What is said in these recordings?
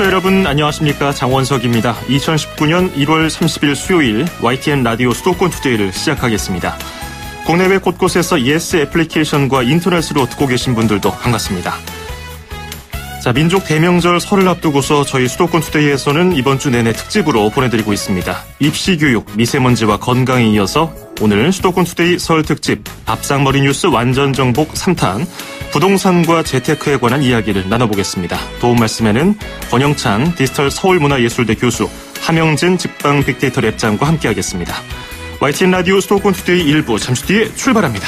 여러분 안녕하십니까. 장원석입니다. 2019년 1월 30일 수요일 YTN 라디오 수도권 투데이를 시작하겠습니다. 국내외 곳곳에서 예스 애플리케이션과 인터넷으로 듣고 계신 분들도 반갑습니다. 자, 민족 대명절 설을 앞두고서 저희 수도권 투데이에서는 이번 주 내내 특집으로 보내드리고 있습니다. 입시 교육, 미세먼지와 건강에 이어서 오늘 수도권 투데이 설 특집 밥상머리 뉴스 완전 정복 3탄 부동산과 재테크에 관한 이야기를 나눠보겠습니다. 도움 말씀에는 권영찬 디지털 서울문화예술대 교수, 함영진 직방 빅데이터 랩장과 함께하겠습니다. YTN 라디오 수도권 투데이 1부 잠시 뒤에 출발합니다.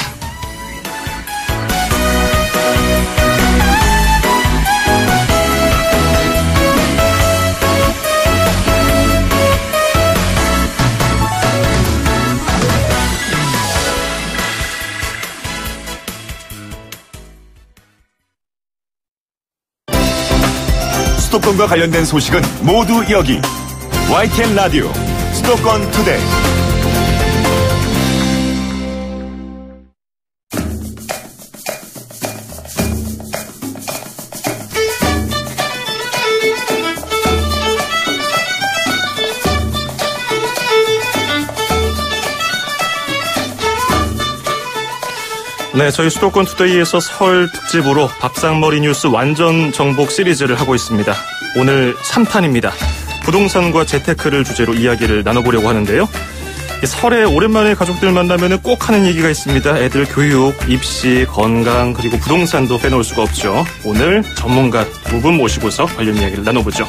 수도권과 관련된 소식은 모두 여기 YTN 라디오 수도권 투데이. 네, 저희 수도권 투데이에서 설 특집으로 밥상머리 뉴스 완전 정복 시리즈를 하고 있습니다. 오늘 3탄입니다. 부동산과 재테크를 주제로 이야기를 나눠보려고 하는데요. 설에 오랜만에 가족들 만나면 꼭 하는 얘기가 있습니다. 애들 교육, 입시, 건강, 그리고 부동산도 빼놓을 수가 없죠. 오늘 전문가 두 분 모시고서 관련 이야기를 나눠보죠.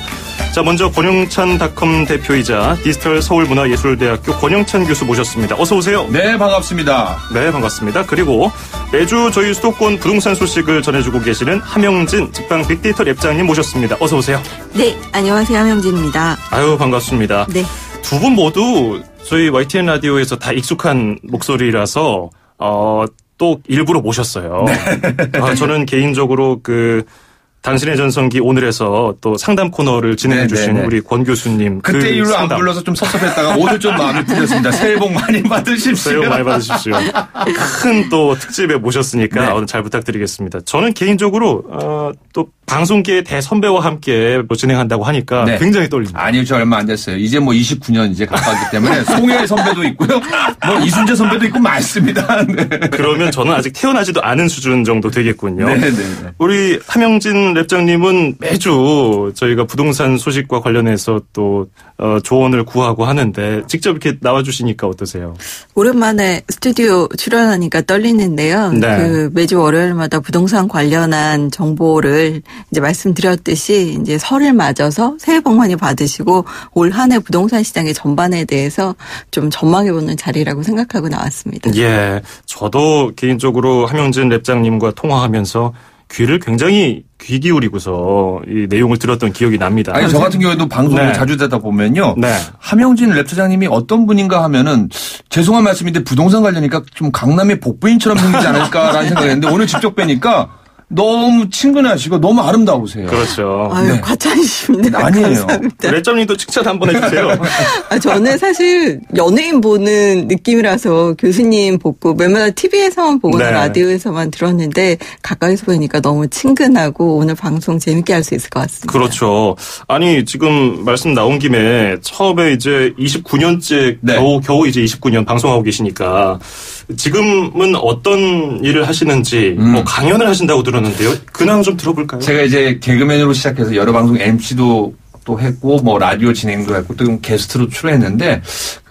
자, 먼저 권영찬닷컴 대표이자 디지털 서울문화예술대학교 권영찬 교수 모셨습니다. 어서 오세요. 네, 반갑습니다. 네, 반갑습니다. 그리고 매주 저희 수도권 부동산 소식을 전해주고 계시는 함영진 직방 빅데이터 랩장님 모셨습니다. 어서 오세요. 네, 안녕하세요. 함영진입니다. 아유, 반갑습니다. 네. 두 분 모두 저희 YTN 라디오에서 다 익숙한 목소리라서 또 일부러 모셨어요. 네. 저는 개인적으로 당신의 전성기 오늘에서 또 상담 코너를 진행해 주신 우리 권 교수님. 그때 이후로 안 불러서 좀 섭섭했다가 오늘 좀 마음이 풀렸습니다. 새해 복 많이 받으십시오. 새해 복 많이 받으십시오. 큰 또 특집에 모셨으니까 네. 오늘 잘 부탁드리겠습니다. 저는 개인적으로 또 방송계의 대선배와 함께 진행한다고 하니까 네. 굉장히 떨립니다. 아니요, 저 얼마 안 됐어요. 이제 29년 이제 가까웠기 때문에 송혜 선배도 있고요. 이순재 선배도 있고 많습니다. 네. 그러면 저는 아직 태어나지도 않은 수준 정도 되겠군요. 네. 우리 함영진 랩장님은 매주 저희가 부동산 소식과 관련해서 또 조언을 구하고 하는데 직접 이렇게 나와주시니까 어떠세요? 오랜만에 스튜디오 출연하니까 떨리는데요. 네. 매주 월요일마다 부동산 관련한 정보를 이제 말씀드렸듯이 이제 설을 맞아서 새해 복 많이 받으시고 올 한 해 부동산 시장의 전반에 대해서 좀 전망해보는 자리라고 생각하고 나왔습니다. 예, 저도 개인적으로 함영진 랩장님과 통화하면서 귀를 굉장히 귀 기울이고서 이 내용을 들었던 기억이 납니다. 아니, 저 같은 경우에도 방송을 자주 듣다 보면요. 네. 함영진 랩처장님이 어떤 분인가 하면은 죄송한 말씀인데 부동산 관련이니까 좀 강남의 복부인처럼 생기지 않을까라는 생각이 했는데 오늘 직접 뵈니까 너무 친근하시고 너무 아름다우세요. 그렇죠. 아유, 네. 과찬이십니다. 아니에요. 랩장님도 칭찬 한번 해주세요. 저는 사실 연예인 보는 느낌이라서 교수님 보고 몇몇 TV에서만 보거나 네. 라디오에서만 들었는데 가까이서 보니까 너무 친근하고 오늘 방송 재밌게 할 수 있을 것 같습니다. 그렇죠. 아니, 지금 말씀 나온 김에 처음에 이제 29년째 네. 겨우 이제 29년 방송하고 계시니까 지금은 어떤 일을 하시는지 강연을 하신다고 들었는데요. 근황 좀 들어볼까요? 제가 이제 개그맨으로 시작해서 여러 방송 MC도 또 했고 라디오 진행도 했고 또 게스트로 출연했는데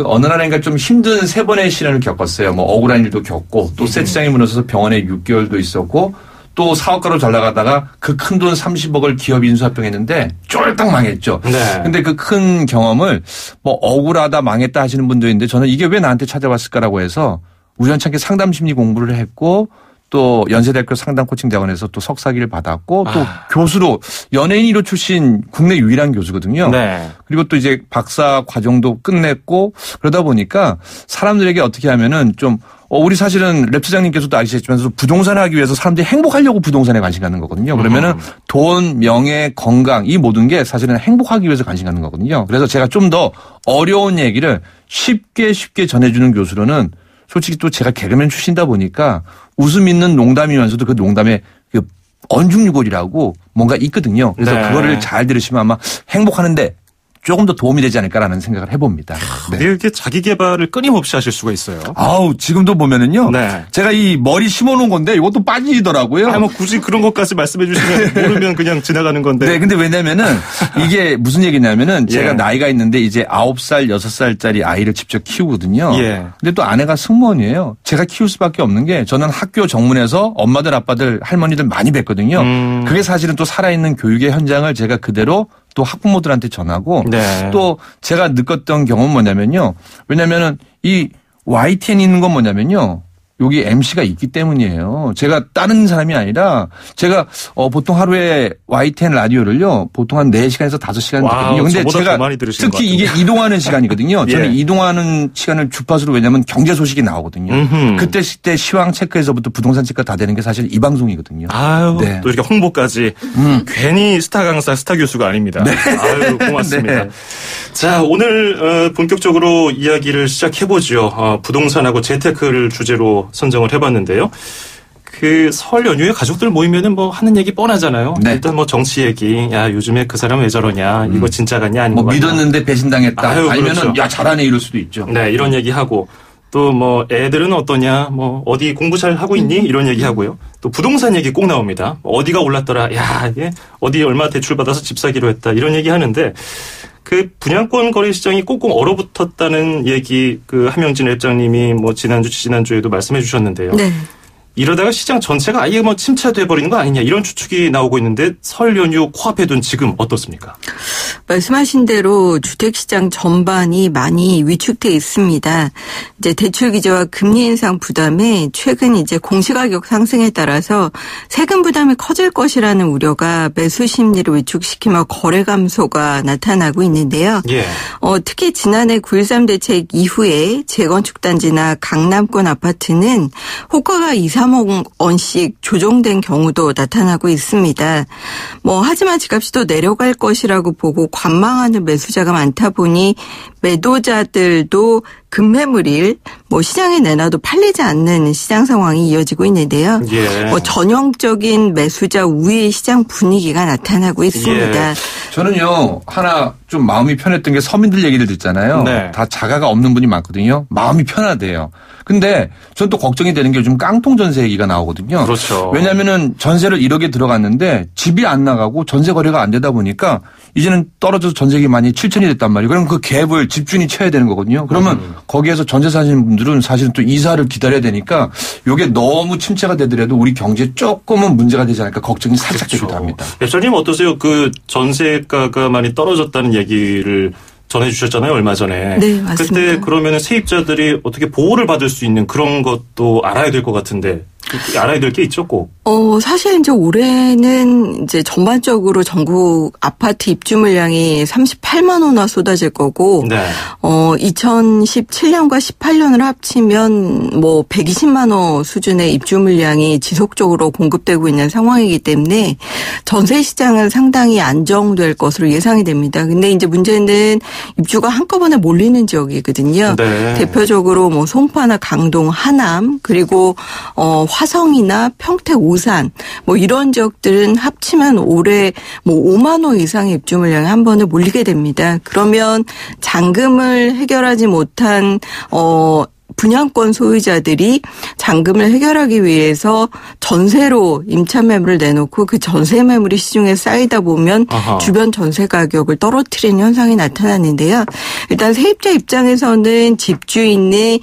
어느 날인가 좀 힘든 3번의 시련을 겪었어요. 억울한 일도 겪고 또 세트장이 무너져서 병원에 6개월도 있었고 또 사업가로 잘 나가다가 그 큰 돈 30억을 기업 인수합병했는데 쫄딱 망했죠. 네. 근데 그 큰 경험을 억울하다 망했다 하시는 분도 있는데 저는 이게 왜 나한테 찾아왔을까라고 해서 우연찮게 상담 심리 공부를 했고 또 연세대학교 상담코칭대학원에서 또 석사기를 받았고 또 교수로 연예인 1호 출신 국내 유일한 교수거든요. 네. 그리고 또 이제 박사 과정도 끝냈고 그러다 보니까 사람들에게 어떻게 하면은 좀 우리 사실은 랩처장님께서도 아시겠지만 부동산을 하기 위해서 사람들이 행복하려고 부동산에 관심 갖는 거거든요. 그러면은 돈, 명예, 건강 이 모든 게 사실은 행복하기 위해서 관심 갖는 거거든요. 그래서 제가 좀 더 어려운 얘기를 쉽게 전해주는 교수로는 솔직히 또 제가 개그맨 출신이다 보니까 웃음 있는 농담이면서도 그 농담에 그 언중유골이라고 뭔가 있거든요. 그래서 네. 그거를 잘 들으시면 아마 행복하는데 조금 더 도움이 되지 않을까라는 생각을 해봅니다. 네. 이렇게 자기 개발을 끊임없이 하실 수가 있어요. 아우 지금도 보면은요. 네. 제가 이 머리 심어놓은 건데 이것도 빠지더라고요. 뭐 굳이 그런 것까지 말씀해 주시면 모르면 그냥 지나가는 건데. 네, 근데 왜냐면은 이게 무슨 얘기냐면은 예. 제가 나이가 있는데 이제 9살, 6살짜리 아이를 직접 키우거든요. 예. 근데 또 아내가 승무원이에요. 제가 키울 수밖에 없는 게 저는 학교 정문에서 엄마들, 아빠들, 할머니들 많이 뵀거든요. 그게 사실은 또 살아있는 교육의 현장을 제가 그대로 또 학부모들한테 전하고 네. 또 제가 느꼈던 경험은 뭐냐면요. 왜냐면은 이 YTN이 있는 건 뭐냐면요. 여기 MC가 있기 때문이에요. 제가 다른 사람이 아니라 제가 보통 하루에 YTN 라디오를요. 보통 한 4시간에서 5시간 듣거든요. 근데 저보다 제가 더 많이 들으시는 특히 것 이게 같은데. 이동하는 시간이거든요. 예. 저는 이동하는 시간을 주파수로 왜냐하면 경제 소식이 나오거든요. 그때 시황 체크에서부터 부동산 체크 다 되는 게 사실 이 방송이거든요. 아유, 네. 또 이렇게 홍보까지. 괜히 스타 강사, 스타 교수가 아닙니다. 아유, 고맙습니다. 네. 자, 오늘 본격적으로 이야기를 시작해보죠. 부동산하고 재테크를 주제로 선정을 해봤는데요. 그 설 연휴에 가족들 모이면은 뭐 하는 얘기 뻔하잖아요. 네. 일단 뭐 정치 얘기, 야 요즘에 그 사람 왜 저러냐, 이거 진짜 같냐 아닌 뭐 거 같냐. 믿었는데 배신당했다. 아유, 아니면은 그렇죠. 야 잘하네 이럴 수도 있죠. 네, 이런 얘기 하고 또 뭐 애들은 어떠냐, 뭐 어디 공부 잘 하고 있니 이런 얘기 하고요. 또 부동산 얘기 꼭 나옵니다. 어디가 올랐더라, 야 이게 어디 얼마 대출 받아서 집 사기로 했다 이런 얘기 하는데. 그 분양권 거래 시장이 꽁꽁 얼어붙었다는 얘기 그 함영진 랩장님이 뭐 지난주에도 말씀해 주셨는데요. 네. 이러다가 시장 전체가 아예 뭐 침체돼 버리는 거 아니냐 이런 추측이 나오고 있는데 설 연휴 코앞에 둔 지금 어떻습니까? 말씀하신 대로 주택시장 전반이 많이 위축돼 있습니다. 이제 대출 기저와 금리 인상 부담에 최근 이제 공시가격 상승에 따라서 세금 부담이 커질 것이라는 우려가 매수 심리를 위축시키며 거래 감소가 나타나고 있는데요. 예. 특히 지난해 9.13 대책 이후에 재건축 단지나 강남권 아파트는 호가가 2, 3억 원씩 조정된 경우도 나타나고 있습니다. 하지만 집값이 더 내려갈 것이라고 보고 관망하는 매수자가 많다 보니 매도자들도 급매물일 시장에 내놔도 팔리지 않는 시장 상황이 이어지고 있는데요. 예. 전형적인 매수자 우위의 시장 분위기가 나타나고 있습니다. 예. 저는요 하나 좀 마음이 편했던 게 서민들 얘기를 듣잖아요. 네. 다 자가가 없는 분이 많거든요. 마음이 편하대요. 근데 전 또 걱정이 되는 게 요즘 깡통 전세 얘기가 나오거든요. 그렇죠. 왜냐하면은 전세를 1억에 들어갔는데 집이 안 나가고 전세 거래가 안 되다 보니까 이제는 떨어져서 전세기 많이 7천이 됐단 말이에요. 그럼 그 갭을 집주인이 쳐야 되는 거거든요. 그러면 거기에서 전세 사시는 분들은 사실은 또 이사를 기다려야 되니까 이게 너무 침체가 되더라도 우리 경제에 조금은 문제가 되지 않을까 걱정이 살짝 되기도 합니다. 랩장님 어떠세요? 그 전세가가 많이 떨어졌다는 얘기를 전해주셨잖아요, 얼마 전에. 네, 맞습니다. 그때 그러면 세입자들이 어떻게 보호를 받을 수 있는 그런 것도 알아야 될 것 같은데 알아야 될 게 있죠, 꼭. 사실 이제 올해는 이제 전반적으로 전국 아파트 입주 물량이 38만 호나 쏟아질 거고, 네. 2017년과 18년을 합치면 120만 호 수준의 입주 물량이 지속적으로 공급되고 있는 상황이기 때문에 전세 시장은 상당히 안정될 것으로 예상이 됩니다. 근데 이제 문제는 입주가 한꺼번에 몰리는 지역이거든요. 네. 대표적으로 송파나 강동, 하남, 그리고 화성이나 평택, 오산 이런 지역들은 합치면 올해 5만 호 이상의 입주 물량이 한 번에 몰리게 됩니다. 그러면 잔금을 해결하지 못한 분양권 소유자들이 잔금을 해결하기 위해서 전세로 임차 매물을 내놓고 그 전세 매물이 시중에 쌓이다 보면 아하. 주변 전세 가격을 떨어뜨리는 현상이 나타나는데요. 일단 세입자 입장에서는 집주인의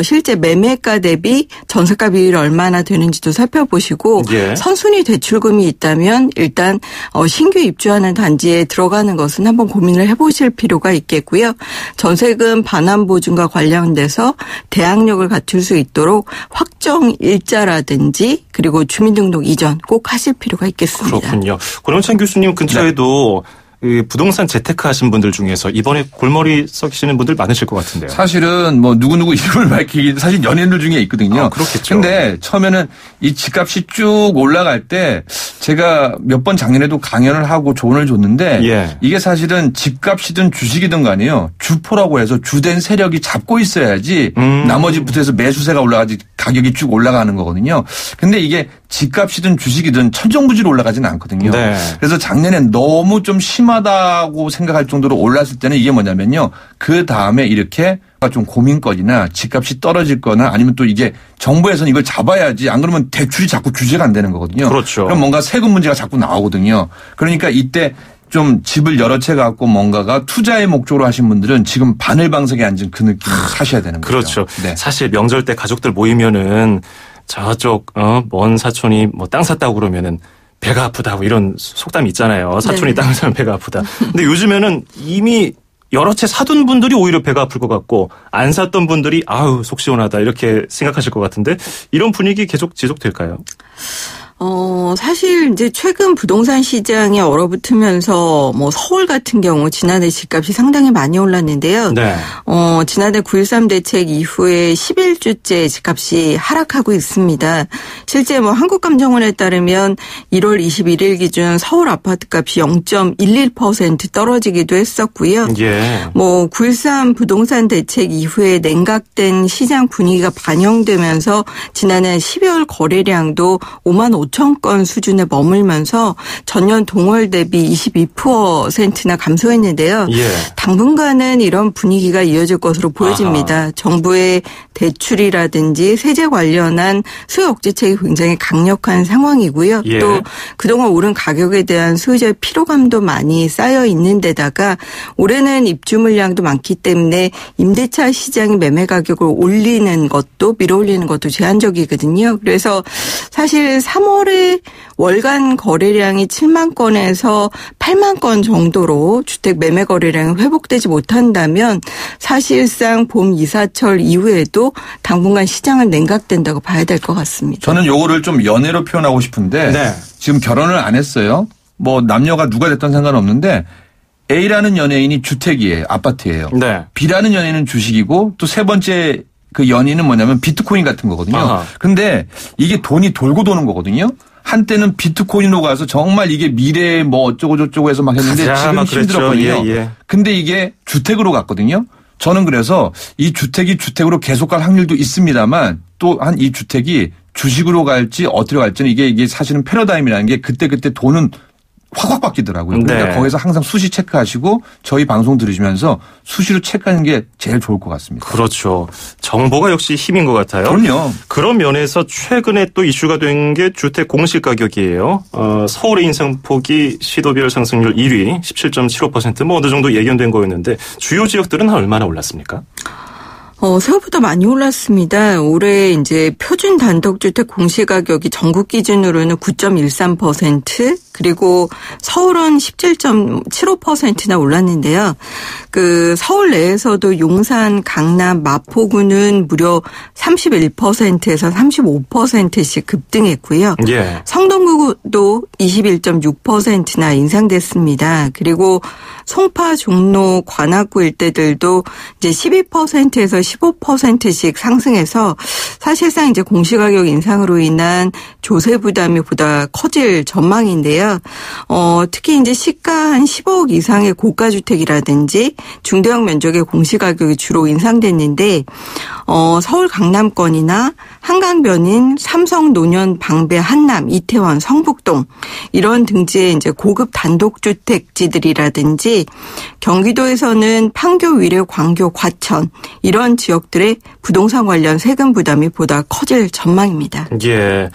실제 매매가 대비 전세가 비율이 얼마나 되는지도 살펴보시고 예. 선순위 대출금이 있다면 일단 신규 입주하는 단지에 들어가는 것은 한번 고민을 해보실 필요가 있겠고요. 전세금 반환 보증과 관련돼서 대항력을 갖출 수 있도록 확정 일자라든지 그리고 주민등록 이전 꼭 하실 필요가 있겠습니다. 그렇군요. 권영찬 교수님 근처에도 그 부동산 재테크 하신 분들 중에서 이번에 골머리 썩이시는 분들 많으실 것 같은데요. 사실은 뭐 누구누구 이름을 밝히기 사실 연예인들 중에 있거든요. 그렇겠죠. 근데 처음에는 이 집값이 쭉 올라갈 때 제가 몇 번 작년에도 강연을 하고 조언을 줬는데 예. 이게 사실은 집값이든 주식이든 간에요. 주포라고 해서 주된 세력이 잡고 있어야지 나머지부터 해서 매수세가 올라가지 가격이 쭉 올라가는 거거든요. 근데 이게 집값이든 주식이든 천정부지로 올라가지는 않거든요. 네. 그래서 작년엔 너무 좀 심하다고 생각할 정도로 올랐을 때는 이게 뭐냐면요. 그 다음에 이렇게 좀 고민거리나 집값이 떨어질 거나 아니면 또 이게 정부에서는 이걸 잡아야지 안 그러면 대출이 자꾸 규제가 안 되는 거거든요. 그렇죠. 그럼 뭔가 세금 문제가 자꾸 나오거든요. 그러니까 이때 좀 집을 여러 채 갖고 뭔가가 투자의 목적으로 하신 분들은 지금 바늘방석에 앉은 그 느낌을 사셔야 되는 거죠. 그렇죠. 네. 사실 명절 때 가족들 모이면은 저쪽 먼 사촌이 뭐 땅 샀다고 그러면은 배가 아프다 뭐 이런 속담이 있잖아요. 사촌이 네. 땅을 사면 배가 아프다. 근데 요즘에는 이미 여러 채 사둔 분들이 오히려 배가 아플 것 같고 안 샀던 분들이 아우 속 시원하다 이렇게 생각하실 것 같은데 이런 분위기 계속 지속될까요? 사실 이제 최근 부동산 시장이 얼어붙으면서 뭐 서울 같은 경우 지난해 집값이 상당히 많이 올랐는데요. 네. 지난해 9.13 대책 이후에 11주째 집값이 하락하고 있습니다. 실제 뭐 한국감정원에 따르면 1월 21일 기준 서울 아파트값이 0.11% 떨어지기도 했었고요. 예. 뭐 9.13 부동산 대책 이후에 냉각된 시장 분위기가 반영되면서 지난해 12월 거래량도 5만 5천 건 수준에 머물면서 전년 동월 대비 22%나 감소했는데요. 예. 당분간은 이런 분위기가 이어질 것으로 보여집니다. 아하. 정부의 대출이라든지 세제 관련한 수요 억제책이 굉장히 강력한 상황이고요. 예. 또 그동안 오른 가격에 대한 소유자의 피로감도 많이 쌓여 있는 데다가 올해는 입주 물량도 많기 때문에 임대차 시장이 매매 가격을 올리는 것도 밀어올리는 것도 제한적이거든요. 그래서 사실 3월에 월간 거래량이 7만 건에서 8만 건 정도로 주택 매매 거래량이 회복되지 못한다면 사실상 봄 이사철 이후에도 당분간 시장은 냉각된다고 봐야 될 것 같습니다. 저는 요거를 좀 연애로 표현하고 싶은데 네. 지금 결혼을 안 했어요. 뭐 남녀가 누가 됐든 상관없는데 A라는 연예인이 주택이에요. 아파트예요. 네. B라는 연예인은 주식이고 또 세 번째 그 연인은 뭐냐면 비트코인 같은 거거든요. 아하. 근데 이게 돈이 돌고 도는 거거든요. 한때는 비트코인으로 가서 정말 이게 미래에 뭐 어쩌고 저쩌고 해서 막 했는데 가자, 지금 막 그랬죠. 힘들었거든요. 예, 예. 근데 이게 주택으로 갔거든요. 저는 그래서 이 주택이 주택으로 계속 갈 확률도 있습니다만 또한 이 주택이 주식으로 갈지 어디로 갈지는 이게 사실은 패러다임이라는 게 그때그때 돈은 확확 바뀌더라고요. 그러니까 네. 거기서 항상 수시 체크하시고 저희 방송 들으시면서 수시로 체크하는 게 제일 좋을 것 같습니다. 그렇죠. 정보가 역시 힘인 것 같아요. 그럼요. 그런 면에서 최근에 또 이슈가 된 게 주택 공시 가격이에요. 서울의 인상폭이 시도별 상승률 1위 17.75% 뭐 어느 정도 예견된 거였는데 주요 지역들은 얼마나 올랐습니까? 생각보다 많이 올랐습니다. 올해 이제 표준 단독주택 공시가격이 전국 기준으로는 9.13%, 그리고 서울은 17.75%나 올랐는데요. 그 서울 내에서도 용산, 강남, 마포구는 무려 31%에서 35%씩 급등했고요. 예. 성동구도 21.6%나 인상됐습니다. 그리고 송파, 종로, 관악구 일대들도 이제 12%에서 15%씩 상승해서 사실상 이제 공시가격 인상으로 인한 조세 부담이 보다 커질 전망인데요. 특히 이제 시가 한 15억 이상의 고가주택이라든지 중대형 면적의 공시가격이 주로 인상됐는데, 서울 강남권이나 한강변인 삼성, 노년, 방배, 한남, 이태원, 성북동 이런 등지의 이제 고급 단독주택지들이라든지 경기도에서는 판교, 위례, 광교, 과천 이런 지역들의 부동산 관련 세금 부담이 보다 커질 전망입니다. 예.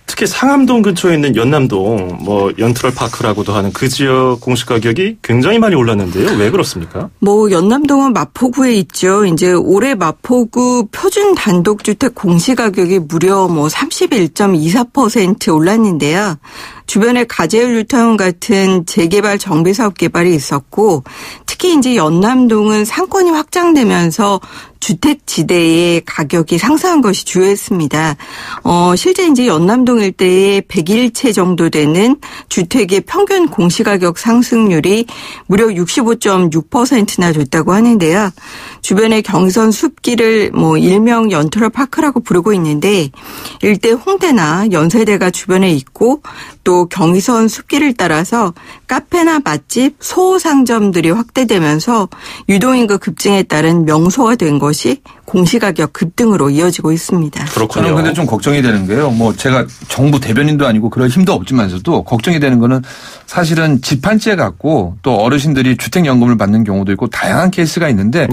특히 상암동 근처에 있는 연남동, 뭐 연트럴 파크라고도 하는 그 지역 공시가격이 굉장히 많이 올랐는데요. 왜 그렇습니까? 뭐 연남동은 마포구에 있죠. 이제 올해 마포구 표준 단독주택 공시가격이 무려 뭐 31.24% 올랐는데요. 주변에 가재율 뉴타운 같은 재개발 정비사업 개발이 있었고, 특히 이제 연남동은 상권이 확장되면서 주택지대의 가격이 상승한 것이 주요했습니다. 실제 이제 연남동 일대에 101채 정도 되는 주택의 평균 공시가격 상승률이 무려 65.6%나 됐다고 하는데요. 주변의 경선 숲길을 일명 연트럴파크라고 부르고 있는데 일대 홍대나 연세대가 주변에 있고 또 경의선 숲길을 따라서 카페나 맛집, 소상점들이 확대되면서 유동인구 급증에 따른 명소화된 것이 공시가격 급등으로 이어지고 있습니다. 그렇군요. 저는 근데 좀 걱정이 되는 게요. 제가 정부 대변인도 아니고 그럴 힘도 없지만서도 걱정이 되는 거는 사실은 집 한 채 갖고 또 어르신들이 주택연금을 받는 경우도 있고 다양한 케이스가 있는데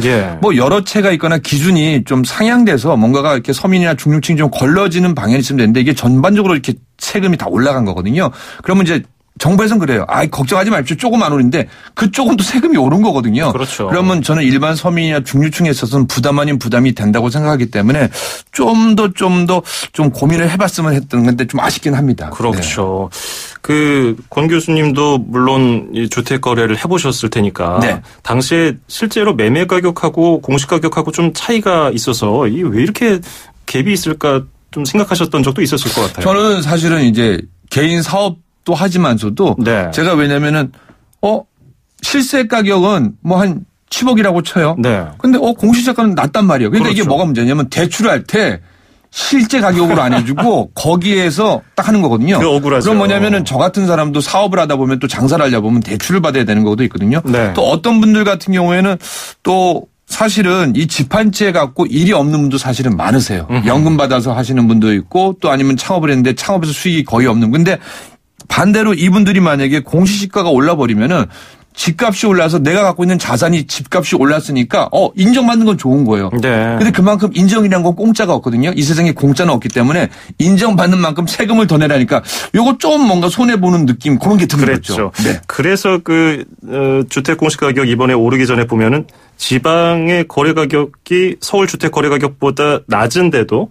여러 채가 있거나 기준이 좀 상향돼서 뭔가가 이렇게 서민이나 중류층이 좀 걸러지는 방향이 있으면 되는데 이게 전반적으로 이렇게 세금이 다 올라간 거거든요. 그러면 이제 정부에서는 그래요. 걱정하지 마십시오. 조금 안 오른데 그 조금도 세금이 오른 거거든요. 그렇죠. 그러면 저는 일반 서민이나 중류층에 있어서는 부담 아닌 부담이 된다고 생각하기 때문에 좀 더 고민을 해봤으면 했던 건데 좀 아쉽긴 합니다. 그렇죠. 네. 권 교수님도 물론 이 주택 거래를 해보셨을 테니까 네. 당시에 실제로 매매 가격하고 공시 가격하고 좀 차이가 있어서 이게 왜 이렇게 갭이 있을까 좀 생각하셨던 적도 있었을 것 같아요. 저는 사실은 이제 개인 사업도 하지만서도 네. 제가 왜냐면은 실세 가격은 한 10억이라고 쳐요. 네. 근데 공시지가는 낮단 말이에요. 그러니까 그렇죠. 이게 뭐가 문제냐면 대출할 때 실제 가격으로 안 해주고 거기에서 딱 하는 거거든요. 억울하죠. 그럼 뭐냐면은 저 같은 사람도 사업을 하다 보면 또 장사를 하려 보면 대출을 받아야 되는 것도 있거든요. 네. 또 어떤 분들 같은 경우에는 또 사실은 이 집 한 채 갖고 일이 없는 분도 사실은 많으세요. 연금 받아서 하시는 분도 있고 또 아니면 창업을 했는데 창업에서 수익이 거의 없는. 근데 반대로 이분들이 만약에 공시지가가 올라버리면은 집값이 올라서 내가 갖고 있는 자산이 집값이 올랐으니까 인정받는 건 좋은 거예요. 네. 근데 그만큼 인정이란 건 공짜가 없거든요. 이 세상에 공짜는 없기 때문에 인정받는 만큼 세금을 더 내라니까 요거 좀 뭔가 손해보는 느낌 그런 게 드는 거죠. 네. 그래서 주택 공시 가격 이번에 오르기 전에 보면은 지방의 거래 가격이 서울 주택 거래 가격보다 낮은데도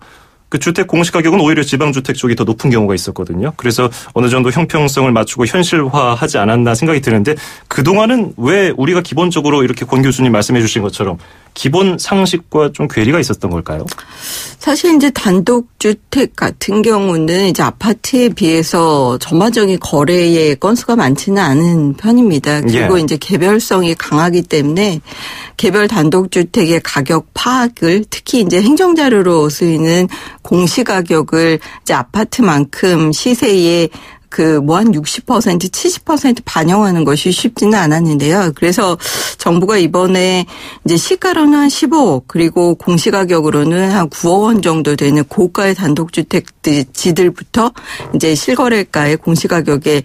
그 주택 공시 가격은 오히려 지방주택 쪽이 더 높은 경우가 있었거든요. 그래서 어느 정도 형평성을 맞추고 현실화하지 않았나 생각이 드는데 그동안은 왜 우리가 기본적으로 이렇게 권 교수님 말씀해 주신 것처럼 기본 상식과 좀 괴리가 있었던 걸까요? 사실 이제 단독주택 같은 경우는 이제 아파트에 비해서 전반적인 거래의 건수가 많지는 않은 편입니다. 그리고 이제 개별성이 강하기 때문에 개별 단독주택의 가격 파악을 특히 이제 행정자료로 쓰이는 공시가격을 이제 아파트만큼 시세에 한 60%, 70% 반영하는 것이 쉽지는 않았는데요. 그래서 정부가 이번에 이제 시가로는 한 15억 그리고 공시가격으로는 한 9억 원 정도 되는 고가의 단독주택지들부터 이제 실거래가의 공시가격에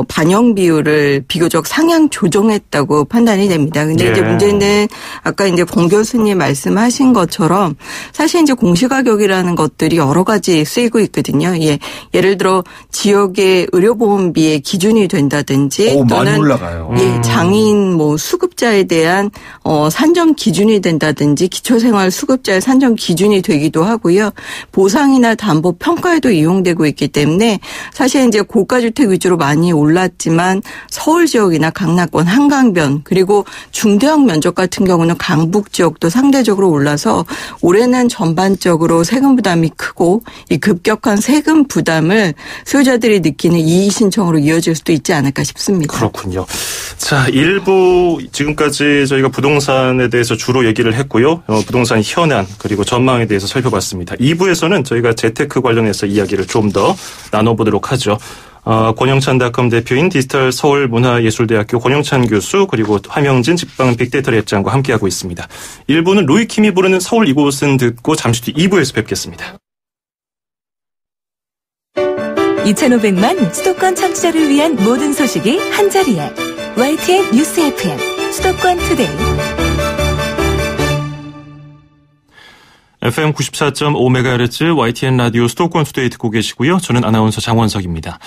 반영 비율을 비교적 상향 조정했다고 판단이 됩니다. 근데 이제 문제는 아까 이제 권 교수님 말씀하신 것처럼 사실 이제 공시가격이라는 것들이 여러 가지 쓰이고 있거든요. 예를 들어 지역의 의료보험비의 기준이 된다든지 많이 올라가요. 장애인 수급자에 대한 산정 기준이 된다든지 기초생활 수급자의 산정 기준이 되기도 하고요. 보상이나 담보 평가에도 이용되고 있기 때문에 사실 이제 고가주택 위주로 많이 올랐지만 서울 지역이나 강남권 한강변 그리고 중대형 면적 같은 경우는 강북 지역도 상대적으로 올라서 올해는 전반적으로 세금 부담이 크고 이 급격한 세금 부담을 소유자들이 느끼는 이의 신청으로 이어질 수도 있지 않을까 싶습니다. 그렇군요. 자, 1부 지금까지 저희가 부동산에 대해서 주로 얘기를 했고요. 부동산 현안 그리고 전망에 대해서 살펴봤습니다. 2부에서는 저희가 재테크 관련해서 이야기를 좀 더 나눠보도록 하죠. 권영찬닷컴 대표인 디지털 서울문화예술대학교 권영찬 교수 그리고 화명진 직방 빅데이터 랩장과 함께하고 있습니다. 1부는 로이킴이 부르는 서울 이곳은 듣고 잠시 뒤 2부에서 뵙겠습니다. 2,500만 수도권 청취자를 위한 모든 소식이 한자리에 YTN 뉴스 FM 수도권 투데이 FM 94.5MHz YTN 라디오 수도권 투데이 듣고 계시고요. 저는 아나운서 장원석입니다.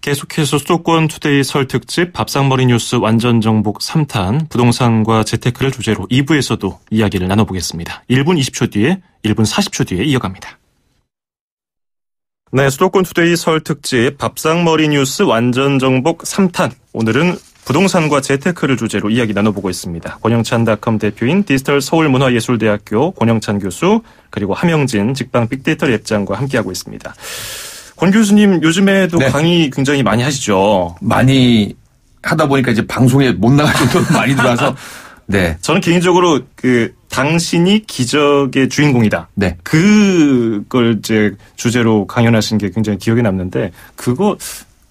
계속해서 수도권 투데이 설 특집 밥상머리 뉴스 완전 정복 3탄 부동산과 재테크를 주제로 2부에서도 이야기를 나눠보겠습니다. 1분 20초 뒤에 1분 40초 뒤에 이어갑니다. 네, 수도권 투데이 설 특집 밥상머리 뉴스 완전 정복 3탄. 오늘은 부동산과 재테크를 주제로 이야기 나눠보고 있습니다. 권영찬닷컴 대표인 디지털 서울문화예술대학교 권영찬 교수 그리고 함영진 직방 빅데이터 랩장과 함께하고 있습니다. 권 교수님 요즘에도 네. 강의 굉장히 많이 하시죠? 많이 하다 보니까 이제 방송에 못 나갈 정도로 많이 들어와서 네. 저는 개인적으로 당신이 기적의 주인공이다. 네. 그걸 이제 주제로 강연하신 게 굉장히 기억에 남는데 그거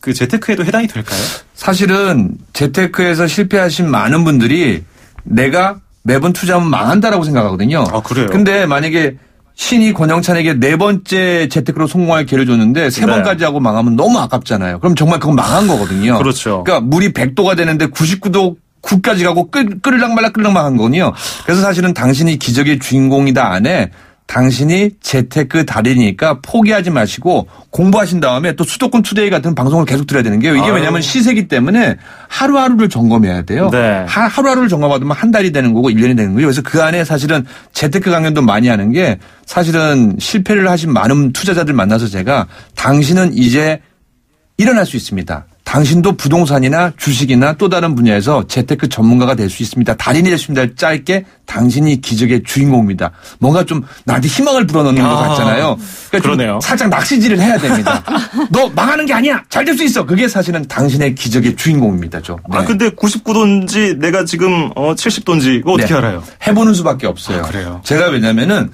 재테크에도 해당이 될까요? 사실은 재테크에서 실패하신 많은 분들이 내가 매번 투자하면 망한다라고 생각하거든요. 아, 그래요? 근데 만약에 신이 권영찬에게 4번째 재테크로 성공할 기회를 줬는데 3번까지 하고 망하면 너무 아깝잖아요. 그럼 정말 그건 망한 거거든요. 그렇죠. 그러니까 물이 100도가 되는데 99도 9까지 가고 끓을랑 말라 한 거거든요. 그래서 사실은 당신이 기적의 주인공이다 안에 당신이 재테크 달인이니까 포기하지 마시고 공부하신 다음에 또 수도권 투데이 같은 방송을 계속 들어야 되는 게요. 이게 왜냐하면 시세기 때문에 하루하루를 점검해야 돼요. 네. 하루하루를 점검하면 한 달이 되는 거고 1년이 되는 거예요. 그래서 그 안에 사실은 재테크 강연도 많이 하는 게 사실은 실패를 하신 많은 투자자들 만나서 제가 당신은 이제 일어날 수 있습니다. 당신도 부동산이나 주식이나 또 다른 분야에서 재테크 전문가가 될 수 있습니다. 달인이 될 수 있습니다. 짧게 당신이 기적의 주인공입니다. 뭔가 좀 나한테 희망을 불어넣는 것 같잖아요. 그러니까 그러네요. 살짝 낚시질을 해야 됩니다. 너 망하는 게 아니야. 잘 될 수 있어. 그게 사실은 당신의 기적의 주인공입니다. 네. 아 근데 99도인지 내가 지금 70도인지 이거 어떻게 네. 알아요? 해보는 수밖에 없어요. 아, 그래요? 제가 왜냐면은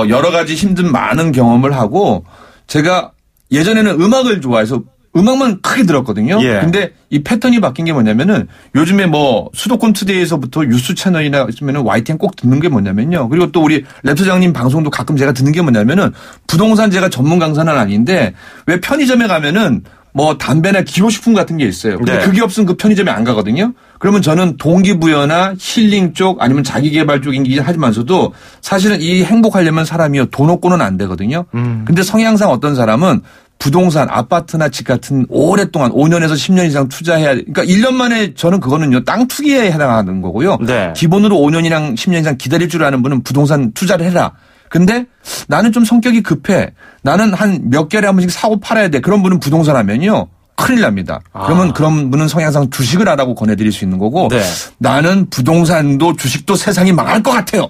여러 가지 힘든 많은 경험을 하고 제가 예전에는 음악을 좋아해서 음악만 크게 들었거든요. 예. 근데 이 패턴이 바뀐 게 뭐냐면은 요즘에 뭐 수도권 투데이에서부터 뉴스 채널이나 있으면은 YTN 꼭 듣는 게 뭐냐면요. 그리고 또 우리 랩소장님 방송도 가끔 제가 듣는 게 뭐냐면은 부동산 제가 전문 강사는 아닌데 왜 편의점에 가면은 뭐 담배나 기호식품 같은 게 있어요. 근데 네. 그게 없으면 그 편의점에 안 가거든요. 그러면 저는 동기부여나 힐링 쪽 아니면 자기개발 쪽이긴 하지만서도 사실은 이 행복하려면 사람이요 돈 없고는 안 되거든요. 근데 성향상 어떤 사람은 부동산, 아파트나 집 같은 오랫동안 5년에서 10년 이상 투자해야, 그러니까 1년 만에 저는 그거는요, 땅 투기에 해당하는 거고요. 네. 기본으로 5년이랑 10년 이상 기다릴 줄 아는 분은 부동산 투자를 해라. 근데 나는 좀 성격이 급해. 나는 한 몇 개월에 한 번씩 사고 팔아야 돼. 그런 분은 부동산 하면요. 큰일 납니다. 그러면 그런 분은 성향상 주식을 하라고 권해드릴 수 있는 거고 네. 나는 부동산도 주식도 세상이 망할 것 같아요.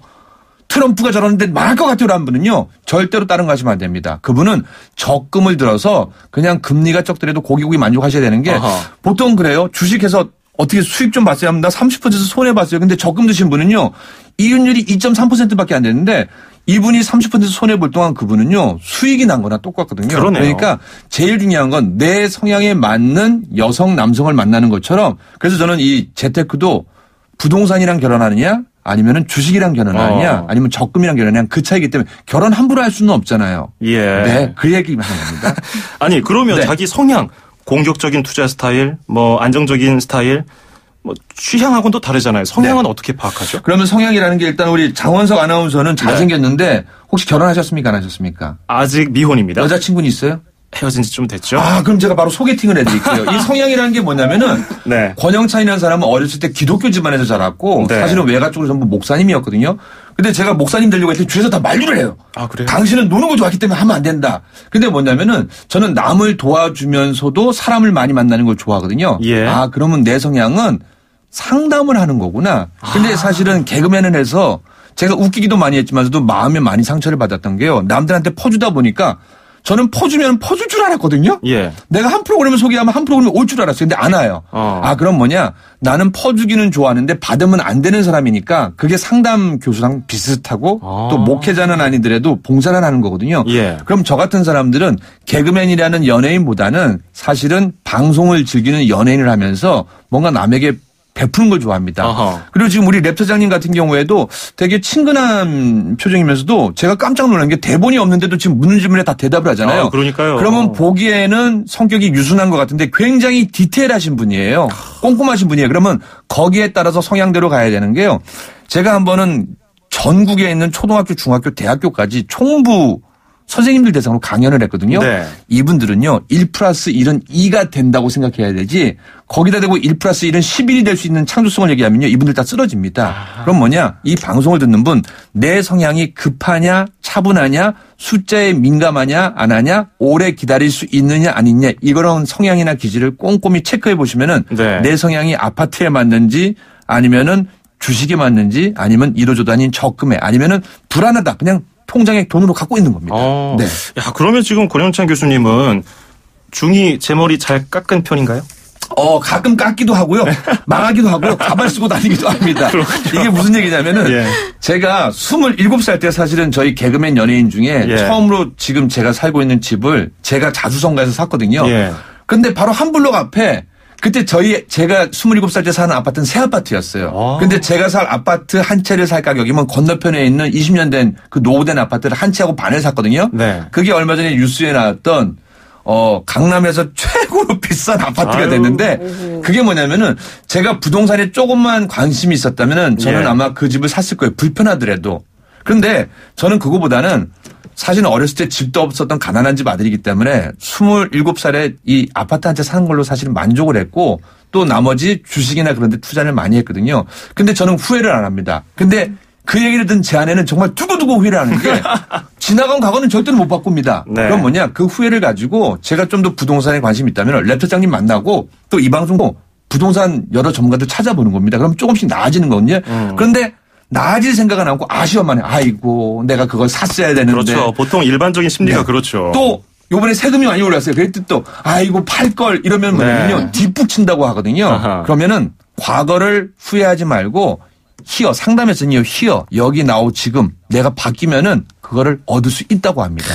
트럼프가 저러는데 망할 것 같아요라는 분은요. 절대로 다른 거 하시면 안 됩니다. 그분은 적금을 들어서 그냥 금리가 적더라도 고기 만족하셔야 되는 게 아하. 보통 그래요. 주식해서 어떻게 수익 좀 봤어요? 하면 나 30% 손해봤어요. 근데 적금 드신 분은요. 이윤율이 2.3%밖에 안 되는데 이분이 30% 손해볼 동안 그분은요. 수익이 난 거나 똑같거든요. 그러네요. 그러니까 제일 중요한 건 내 성향에 맞는 여성, 남성을 만나는 것처럼 그래서 저는 이 재테크도 부동산이랑 결혼하느냐 아니면은 주식이랑 결혼하느냐 아니면 적금이랑 결혼하느냐 그 차이기 때문에 결혼 함부로 할 수는 없잖아요. 예. 네. 그 얘기만 하는 겁니다. 아니 그러면 네. 자기 성향, 공격적인 투자 스타일, 뭐 안정적인 스타일, 뭐 취향하고는 또 다르잖아요. 성향은 네. 어떻게 파악하죠? 그러면 성향이라는 게 일단 우리 장원석 아나운서는 잘생겼는데 혹시 결혼하셨습니까? 안 하셨습니까? 아직 미혼입니다. 여자친구는 있어요? 헤어진 지 좀 됐죠? 아, 그럼 제가 바로 소개팅을 해드릴게요. 이 성향이라는 게 뭐냐면은 네. 권영찬이라는 사람은 어렸을 때 기독교 집안에서 자랐고 네. 사실은 외가 쪽으로 전부 목사님이었거든요. 근데 제가 목사님 되려고 했더니 주위에서 다 만류를 해요. 아, 그래요? 당신은 노는 거 좋아하기 때문에 하면 안 된다. 근데 뭐냐면은 저는 남을 도와주면서도 사람을 많이 만나는 걸 좋아하거든요. 예. 아, 그러면 내 성향은 상담을 하는 거구나. 근데 사실은 개그맨을 해서 제가 웃기기도 많이 했지만서도 마음에 많이 상처를 받았던 게요. 남들한테 퍼주다 보니까 저는 퍼주면 퍼줄 줄 알았거든요. 예. 내가 한 프로그램을 소개하면 한 프로그램이 올 줄 알았어요. 근데 안 와요. 아, 그럼 뭐냐. 나는 퍼주기는 좋아하는데 받으면 안 되는 사람이니까 그게 상담 교수랑 비슷하고 또 목회자는 아니더라도 봉사를 하는 거거든요. 예. 그럼 저 같은 사람들은 개그맨이라는 연예인보다는 사실은 방송을 즐기는 연예인을 하면서 뭔가 남에게 베푸는 걸 좋아합니다. 아하. 그리고 지금 우리 랩터장님 같은 경우에도 되게 친근한 표정이면서도 제가 깜짝 놀란 게 대본이 없는데도 지금 묻는 질문에 다 대답을 하잖아요. 아, 그러니까요. 그러면 보기에는 성격이 유순한 것 같은데 굉장히 디테일하신 분이에요. 꼼꼼하신 분이에요. 그러면 거기에 따라서 성향대로 가야 되는 게요. 제가 한 번은 전국에 있는 초등학교, 중학교, 대학교까지 총부 선생님들 대상으로 강연을 했거든요. 네. 이분들은요. 1+1은 2가 된다고 생각해야 되지 거기다 대고 1+1은 11이 될 수 있는 창조성을 얘기하면요. 이분들 다 쓰러집니다. 그럼 뭐냐. 이 방송을 듣는 분 내 성향이 급하냐 차분하냐, 숫자에 민감하냐, 안 하냐, 오래 기다릴 수 있느냐, 아니냐, 이런 성향이나 기질을 꼼꼼히 체크해 보시면은 네. 내 성향이 아파트에 맞는지 아니면은 주식에 맞는지 아니면 1호조 단위인 적금에 아니면은 불안하다. 그냥 통장에 돈으로 갖고 있는 겁니다. 네. 야, 그러면 지금 권영찬 교수님은 중이 제 머리 잘 깎은 편인가요? 가끔 깎기도 하고요. 망하기도 하고 가발 쓰고 다니기도 합니다. 이게 무슨 얘기냐면은 예. 제가 27살 때 사실은 저희 개그맨 연예인 중에 예. 처음으로 지금 제가 살고 있는 집을 제가 자수성가에서 샀거든요. 예. 근데 바로 한 블록 앞에 그때 제가 27살 때 사는 아파트는 새 아파트였어요. 근데 제가 살 아파트 한 채를 살 가격이면 건너편에 있는 20년 된 그 노후된 아파트를 한 채하고 반을 샀거든요. 네. 그게 얼마 전에 뉴스에 나왔던 강남에서 최고로 비싼 아파트가 됐는데 그게 뭐냐면은 제가 부동산에 조금만 관심이 있었다면은 저는 예. 아마 그 집을 샀을 거예요. 불편하더라도. 그런데 저는 그거보다는 사실은 어렸을 때 집도 없었던 가난한 집 아들이기 때문에 27살에 이 아파트 한 채 사는 걸로 사실은 만족을 했고 또 나머지 주식이나 그런 데 투자를 많이 했거든요. 근데 저는 후회를 안 합니다. 근데 그 얘기를 듣는 제 아내는 정말 두고두고 후회를 하는 게 지나간 과거는 절대로 못 바꿉니다. 네. 그럼 뭐냐 그 후회를 가지고 제가 좀 더 부동산에 관심이 있다면 랩 차장님 만나고 또 이 방송도 부동산 여러 전문가들 찾아보는 겁니다. 그럼 조금씩 나아지는 거거든요. 그런데 나아질 생각은 안 하고 아쉬워만 해. 아이고 내가 그걸 샀어야 되는데. 그렇죠. 보통 일반적인 심리가 네. 그렇죠. 또 요번에 세금이 많이 올랐어요. 그랬더니 또 아이고 팔걸 이러면 뭐냐면요. 네. 뒷북 친다고 하거든요. 아하. 그러면은 과거를 후회하지 말고 상담에서는요. 여기 나오 지금 내가 바뀌면은 그거를 얻을 수 있다고 합니다.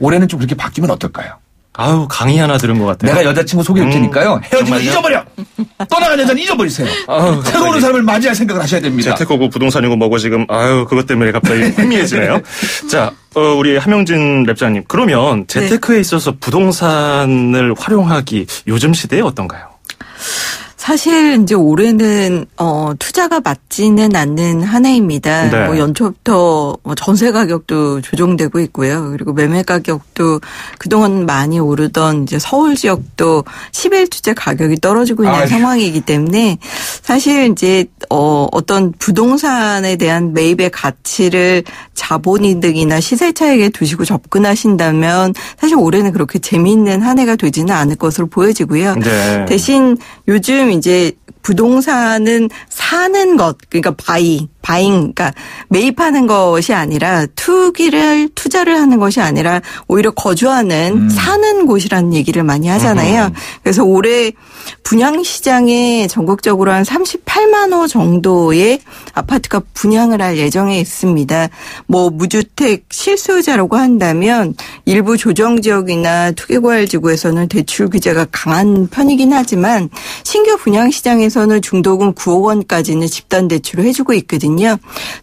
올해는 좀 그렇게 바뀌면 어떨까요? 아유, 강의 하나 들은 것 같아요. 내가 여자친구 소개할 테니까요. 헤어지면 정말요? 잊어버려. 떠나간 여자는 잊어버리세요. 아유, 새로 오는 사람을 맞이할 생각을 하셔야 됩니다. 재테크고 부동산이고 뭐고 지금 그것 때문에 갑자기 흥미해지네요. 자, 우리 함영진 랩장님. 그러면 재테크에 있어서 부동산을 활용하기 요즘 시대에 어떤가요? 사실 이제 올해는 투자가 맞지는 않는 한 해입니다. 네. 연초부터 전세 가격도 조정되고 있고요. 그리고 매매 가격도 그동안 많이 오르던 이제 서울 지역도 10일 투자 가격이 떨어지고 있는 상황이기 때문에 사실 이제 어떤 부동산에 대한 매입의 가치를 자본이득이나 시세 차익에 두시고 접근하신다면 사실 올해는 그렇게 재미있는 한 해가 되지는 않을 것으로 보여지고요. 네. 대신 요즘 이제 부동산은 사는 것, 그러니까 바잉, 그러니까 매입하는 것이 아니라 투자를 하는 것이 아니라 오히려 거주하는 사는 곳이라는 얘기를 많이 하잖아요. 그래서 올해 분양시장에 전국적으로 한 38만 호 정도의 아파트가 분양을 할 예정에 있습니다. 무주택 실수요자라고 한다면 일부 조정지역이나 투기과열지구에서는 대출 규제가 강한 편이긴 하지만 신규 분양시장에서는 중도금 9억 원까지는 집단대출을 해주고 있거든요.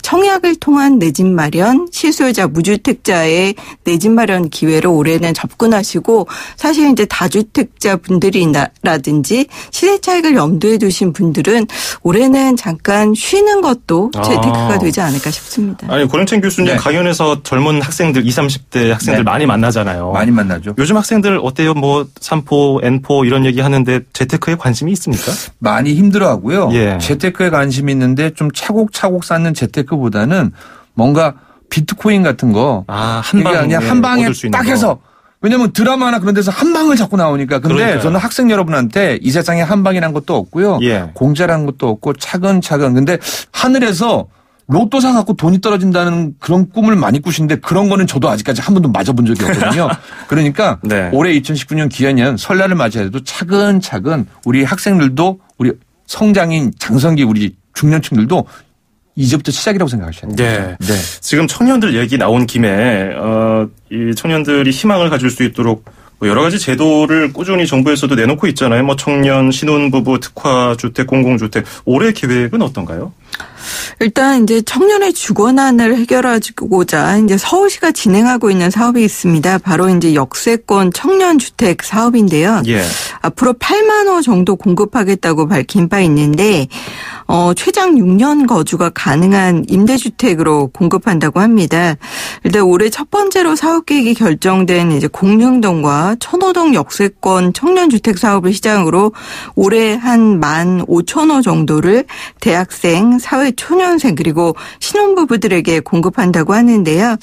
청약을 통한 내 집 마련, 실수요자, 무주택자의 내 집 마련 기회로 올해는 접근하시고 사실 이제 다주택자 분들이라든지 시세 차익을 염두에 두신 분들은 올해는 잠깐 쉬는 것도 재테크가 되지 않을까 싶습니다. 아니, 권영찬 교수님 강연에서 젊은 학생들, 20, 30대 학생들 많이 만나잖아요. 많이 만나죠. 요즘 학생들 어때요? 3포, N포 이런 얘기 하는데 재테크에 관심이 있습니까? 많이 힘들어하고요. 예. 재테크에 관심이 있는데 좀 차곡차곡 쌓는 재테크보다는 뭔가 비트코인 같은 거 그냥 한 방에 딱 해서 왜냐면 드라마나 그런 데서 한 방을 자꾸 나오니까. 근데 그러니까요. 저는 학생 여러분한테 이 세상에 한 방이란 것도 없고요. 예. 공짜라는 것도 없고 차근차근. 근데 하늘에서 로또 사갖고 돈이 떨어진다는 그런 꿈을 많이 꾸시는데 그런 거는 저도 아직까지 한 번도 맞아본 적이 없거든요. 그러니까 네. 올해 2019년 기해년 설날을 맞이해도 차근차근 우리 학생들도 우리 성장인 장성기 우리 중년층들도 이제부터 시작이라고 생각하셔야 돼요. 네. 지금 청년들 얘기 나온 김에 이 청년들이 희망을 가질 수 있도록 여러 가지 제도를 꾸준히 정부에서도 내놓고 있잖아요. 청년, 신혼부부, 특화주택, 공공주택. 올해 계획은 어떤가요? 일단 이제 청년의 주거난을 해결하고자 이제 서울시가 진행하고 있는 사업이 있습니다. 바로 이제 역세권 청년주택 사업인데요. 예. 앞으로 8만 호 정도 공급하겠다고 밝힌 바 있는데 최장 6년 거주가 가능한 임대주택으로 공급한다고 합니다. 일단 올해 첫 번째로 사업 계획이 결정된 이제 공릉동과 천호동 역세권 청년주택 사업을 시작으로 올해 한 15,000호 정도를 대학생, 사회 초년생 그리고 신혼부부들에게 공급한다고 하는데요.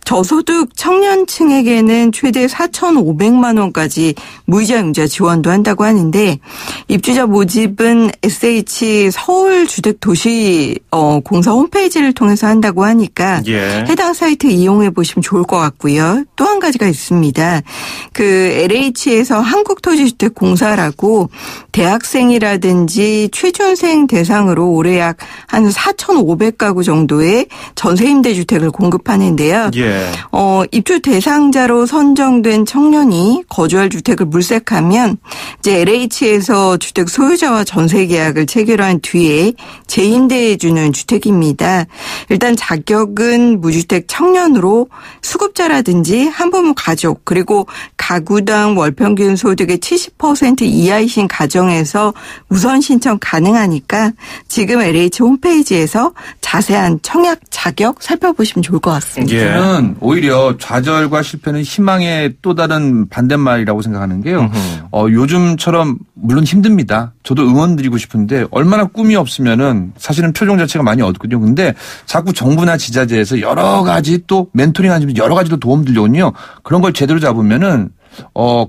저소득 청년층에게는 최대 4,500만 원까지 무이자 융자 지원도 한다고 하는데 입주자 모집은 SH 서울주택도시 공사 홈페이지를 통해서 한다고 하니까 예. 해당 사이트 이용해 보시면 좋을 것 같고요. 또 한 가지가 있습니다. 그 LH에서 한국토지주택공사라고 대학생이라든지 취준생 대상으로 올해 약 한 4,500가구 정도의 전세임대주택을 공급하는데요. 예. 입주 대상자로 선정된 청년이 거주할 주택을 물색하면 이제 LH에서 주택 소유자와 전세 계약을 체결한 뒤에 재임대해 주는 주택입니다. 일단 자격은 무주택 청년으로 수급자라든지 한부모 가족 그리고 가구당 월평균 소득의 70% 이하이신 가정에서 우선 신청 가능하니까 지금 LH 홈페이지에서 자세한 청약 자격 살펴보시면 좋을 것 같습니다. 예. 저는 오히려 좌절과 실패는 희망의 또 다른 반대말이라고 생각하는 게요. 요즘처럼 물론 힘듭니다. 저도 응원드리고 싶은데 얼마나 꿈이 없으면은 사실은 표정 자체가 많이 어둡거든요. 근데 자꾸 정부나 지자체에서 여러 가지 또 멘토링 하시면 여러 가지로 도움 들려오거든요. 그런 걸 제대로 잡으면은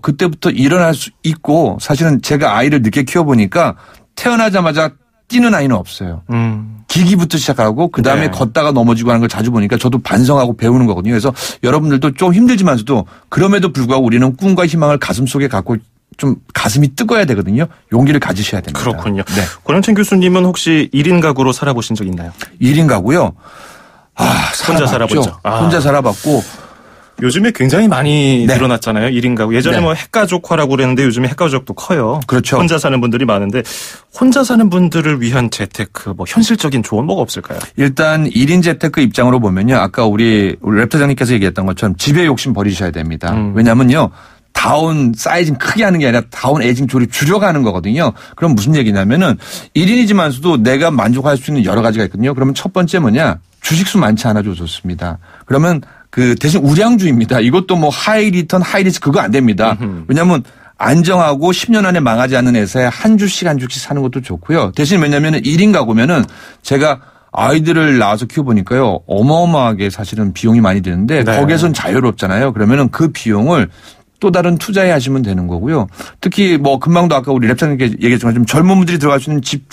그때부터 일어날 수 있고 사실은 제가 아이를 늦게 키워보니까 태어나자마자 뛰는 아이는 없어요. 기기부터 시작하고 그다음에 네. 걷다가 넘어지고 하는 걸 자주 보니까 저도 반성하고 배우는 거거든요. 그래서 여러분들도 좀 힘들지만서도 그럼에도 불구하고 우리는 꿈과 희망을 가슴속에 갖고 좀 가슴이 뜨거워야 되거든요. 용기를 가지셔야 됩니다. 그렇군요. 네. 권영찬 교수님은 혹시 1인 가구로 살아보신 적 있나요? 1인 가구요? 혼자 살아봤죠. 혼자 살아봤고 요즘에 굉장히 많이 네. 늘어났잖아요. 1인 가구. 예전에 네. 뭐 핵가족화라고 그랬는데 요즘에 핵가족도 커요. 그렇죠. 혼자 사는 분들이 많은데 혼자 사는 분들을 위한 재테크 뭐 현실적인 조언 뭐가 없을까요? 일단 1인 재테크 입장으로 보면요. 아까 우리 랩터장님께서 얘기했던 것처럼 집에 욕심 버리셔야 됩니다. 왜냐면요. 다운 사이징 크게 하는 게 아니라 다운 에이징 조립 줄여가는 거거든요. 그럼 무슨 얘기냐면은 1인이지만서도 내가 만족할 수 있는 여러 가지가 있거든요. 그러면 첫 번째 뭐냐. 주식수 많지 않아도 좋습니다. 그러면 그 대신 우량주입니다. 이것도 뭐 하이 리턴 하이 리스크 그거 안 됩니다. 왜냐하면 안정하고 10년 안에 망하지 않는 회사에 한 주씩 사는 것도 좋고요. 대신 왜냐하면 1인 가구면은 제가 아이들을 낳아서 키워보니까요. 어마어마하게 사실은 비용이 많이 드는데 네. 거기에선 자유롭잖아요. 그러면은 그 비용을 또 다른 투자에 하시면 되는 거고요. 특히 뭐 금방도 아까 우리 랩사님께 얘기했지만 좀 젊은 분들이 들어갈 수 있는 집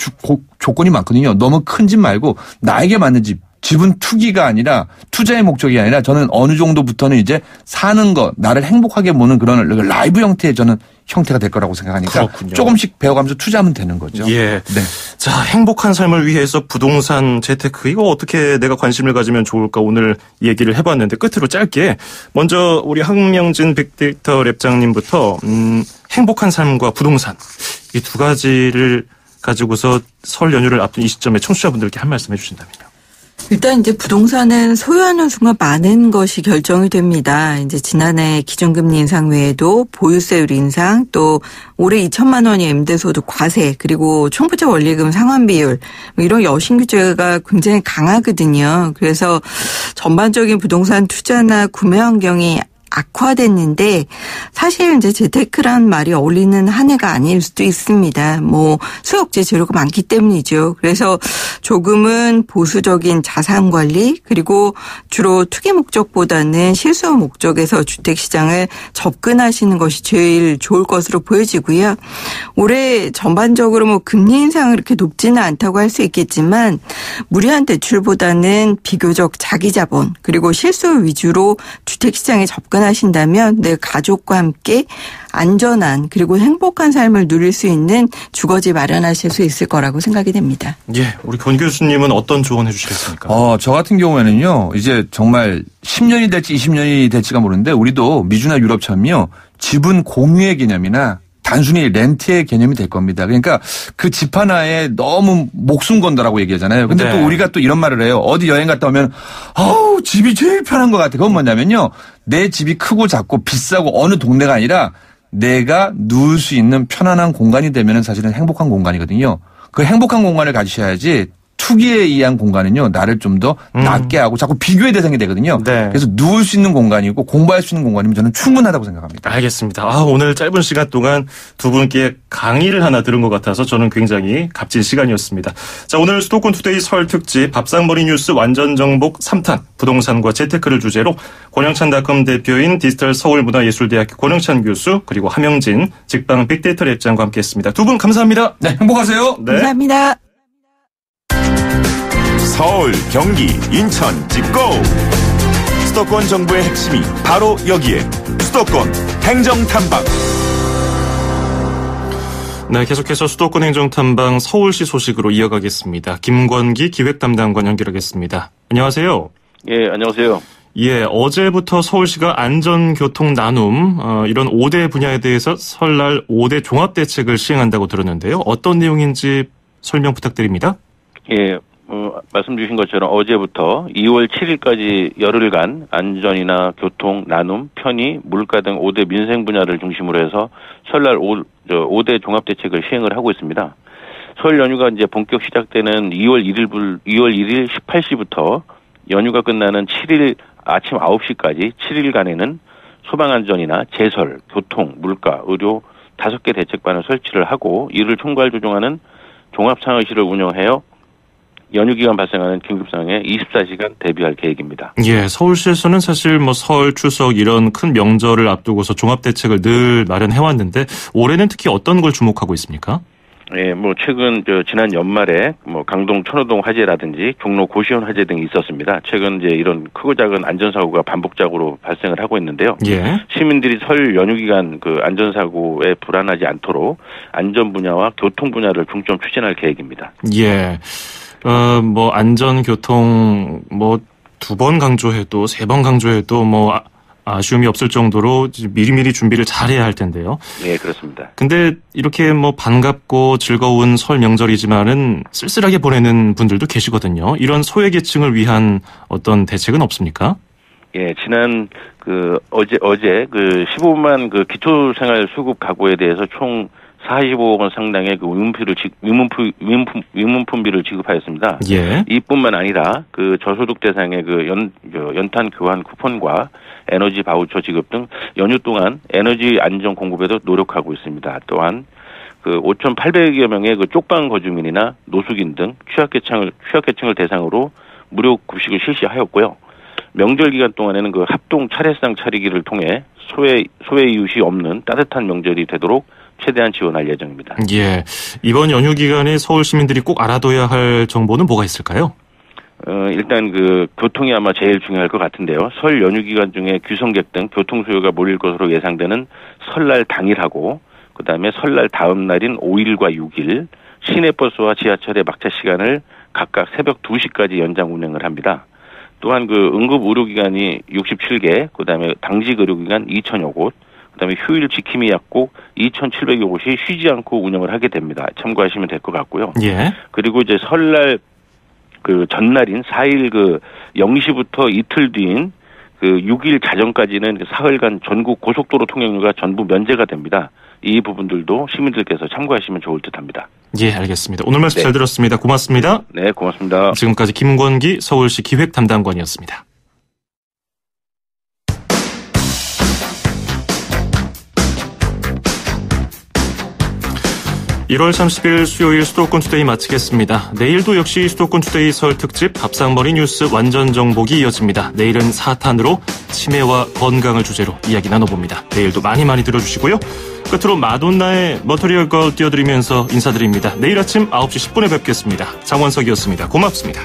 조건이 많거든요. 너무 큰 집 말고 나에게 맞는 집. 집은 투기가 아니라 투자의 목적이 아니라 저는 어느 정도부터는 이제 사는 것, 나를 행복하게 보는 그런 라이브 형태의 저는 형태가 될 거라고 생각하니까 그렇군요. 조금씩 배워가면서 투자하면 되는 거죠. 예. 네. 자, 행복한 삶을 위해서 부동산 재테크 이거 어떻게 내가 관심을 가지면 좋을까 오늘 얘기를 해봤는데 끝으로 짧게 먼저 우리 황명진 빅데이터 랩장님부터 행복한 삶과 부동산 이 두 가지를 가지고서 설 연휴를 앞둔 이 시점에 청취자분들께 한 말씀 해주신다면요. 일단 이제 부동산은 소유하는 순간 많은 것이 결정이 됩니다. 이제 지난해 기준금리 인상 외에도 보유세율 인상 또 올해 2천만 원이 임대소득 과세 그리고 총부채 원리금 상환 비율 이런 여신 규제가 굉장히 강하거든요. 그래서 전반적인 부동산 투자나 구매 환경이 악화됐는데 사실 이제 재테크란 말이 어울리는 한 해가 아닐 수도 있습니다. 뭐 수억제 재료가 많기 때문이죠. 그래서 조금은 보수적인 자산 관리 그리고 주로 투기 목적보다는 실수 목적에서 주택시장을 접근하시는 것이 제일 좋을 것으로 보여지고요. 올해 전반적으로 뭐 금리 인상이 그렇게 높지는 않다고 할 수 있겠지만 무리한 대출보다는 비교적 자기 자본 그리고 실수 위주로 주택시장에 하신다면 내 가족과 함께 안전한 그리고 행복한 삶을 누릴 수 있는 주거지 마련하실 수 있을 거라고 생각이 됩니다. 예, 우리 권 교수님은 어떤 조언해 주시겠습니까? 저 같은 경우에는요. 이제 정말 10년이 될지 20년이 될지가 모르는데 우리도 미주나 유럽처럼요. 집은 공유의 개념이나 단순히 렌트의 개념이 될 겁니다. 그러니까 그 집 하나에 너무 목숨 건다라고 얘기하잖아요. 근데 네. 또 우리가 또 이런 말을 해요. 어디 여행 갔다 오면 집이 제일 편한 것 같아. 그건 뭐냐면요. 내 집이 크고 작고 비싸고 어느 동네가 아니라 내가 누울 수 있는 편안한 공간이 되면 사실은 행복한 공간이거든요. 그 행복한 공간을 가지셔야지 투기에 의한 공간은요, 나를 좀 더 낫게 하고 자꾸 비교의 대상이 되거든요. 네. 그래서 누울 수 있는 공간이고 공부할 수 있는 공간이면 저는 충분하다고 생각합니다. 알겠습니다. 오늘 짧은 시간 동안 두 분께 강의를 하나 들은 것 같아서 저는 굉장히 값진 시간이었습니다. 자, 오늘 수도권 투데이 설 특집 밥상머리 뉴스 완전 정복 3탄 부동산과 재테크를 주제로 권영찬닷컴 대표인 디지털 서울문화예술대학교 권영찬 교수 그리고 함영진 직방 빅데이터 랩장과 함께했습니다. 두 분 감사합니다. 네, 행복하세요. 네. 감사합니다. 서울, 경기, 인천, 집고! 수도권 정보의 핵심이 바로 여기에 수도권 행정탐방. 네, 계속해서 수도권 행정탐방 서울시 소식으로 이어가겠습니다. 김권기 기획담당관 연결하겠습니다. 안녕하세요. 예, 안녕하세요. 예, 어제부터 서울시가 안전교통 나눔 이런 5대 분야에 대해서 설날 5대 종합대책을 시행한다고 들었는데요. 어떤 내용인지 설명 부탁드립니다. 예, 말씀 주신 것처럼 어제부터 2월 7일까지 열흘간 안전이나 교통, 나눔, 편의, 물가 등 5대 민생 분야를 중심으로 해서 설날 5대 종합대책을 시행을 하고 있습니다. 설 연휴가 이제 본격 시작되는 2월 1일 18시부터 연휴가 끝나는 7일 아침 9시까지 7일간에는 소방안전이나 제설, 교통, 물가, 의료 5개 대책반을 설치를 하고 이를 총괄 조정하는 종합상황실을 운영하여 연휴 기간 발생하는 긴급 상황에 24시간 대비할 계획입니다. 예, 서울시에서는 사실 설, 추석 이런 큰 명절을 앞두고서 종합대책을 늘 마련해왔는데 올해는 특히 어떤 걸 주목하고 있습니까? 예, 최근 지난 연말에 강동 천호동 화재라든지 종로 고시원 화재 등이 있었습니다. 최근 이제 이런 크고 작은 안전사고가 반복적으로 발생을 하고 있는데요. 예. 시민들이 설 연휴 기간 안전사고에 불안하지 않도록 안전 분야와 교통 분야를 중점 추진할 계획입니다. 예. 안전교통, 2번 강조해도, 3번 강조해도, 아쉬움이 없을 정도로 미리미리 준비를 잘해야 할 텐데요. 네, 그렇습니다. 근데 이렇게 반갑고 즐거운 설 명절이지만은 쓸쓸하게 보내는 분들도 계시거든요. 이런 소외계층을 위한 어떤 대책은 없습니까? 예, 지난 어제 15만 기초생활수급 가구에 대해서 총 45억 원 상당의 위문품비를 지급하였습니다. 예. 이뿐만 아니라 저소득 대상의 연탄 교환 쿠폰과 에너지 바우처 지급 등 연휴 동안 에너지 안전 공급에도 노력하고 있습니다. 또한 5,800여 명의 쪽방 거주민이나 노숙인 등 취약계층을 대상으로 무료 급식을 실시하였고요. 명절 기간 동안에는 합동 차례상 차리기를 통해 소외 이웃이 없는 따뜻한 명절이 되도록 최대한 지원할 예정입니다. 예, 이번 연휴 기간에 서울 시민들이 꼭 알아둬야 할 정보는 뭐가 있을까요? 일단 교통이 아마 제일 중요할 것 같은데요. 설 연휴 기간 중에 귀성객 등 교통 수요가 몰릴 것으로 예상되는 설날 당일하고 그다음에 설날 다음 날인 5일과 6일 시내버스와 지하철의 막차 시간을 각각 새벽 2시까지 연장 운행을 합니다. 또한 응급 의료기관이 67개, 그다음에 당직 의료기관 2,000여 곳, 그다음에 휴일 지킴이 약국 2,700여 곳이 쉬지 않고 운영을 하게 됩니다. 참고하시면 될 것 같고요. 예. 그리고 이제 설날 전날인 4일 0시부터 이틀 뒤인 6일 자정까지는 사흘간 전국 고속도로 통행료가 전부 면제가 됩니다. 이 부분들도 시민들께서 참고하시면 좋을 듯합니다. 예, 알겠습니다. 오늘 말씀 잘 들었습니다. 고맙습니다. 네, 고맙습니다. 지금까지 김권기 서울시 기획담당관이었습니다. (1월 30일) 수요일 수도권 투데이 마치겠습니다. 내일도 역시 수도권 투데이 설 특집 밥상머리 뉴스 완전 정복이 이어집니다. 내일은 4탄으로 치매와 건강을 주제로 이야기 나눠봅니다. 내일도 많이 들어주시고요. 끝으로 마돈나의 머터리얼 걸 띄워드리면서 인사드립니다. 내일 아침 9시 10분에 뵙겠습니다. 장원석이었습니다. 고맙습니다.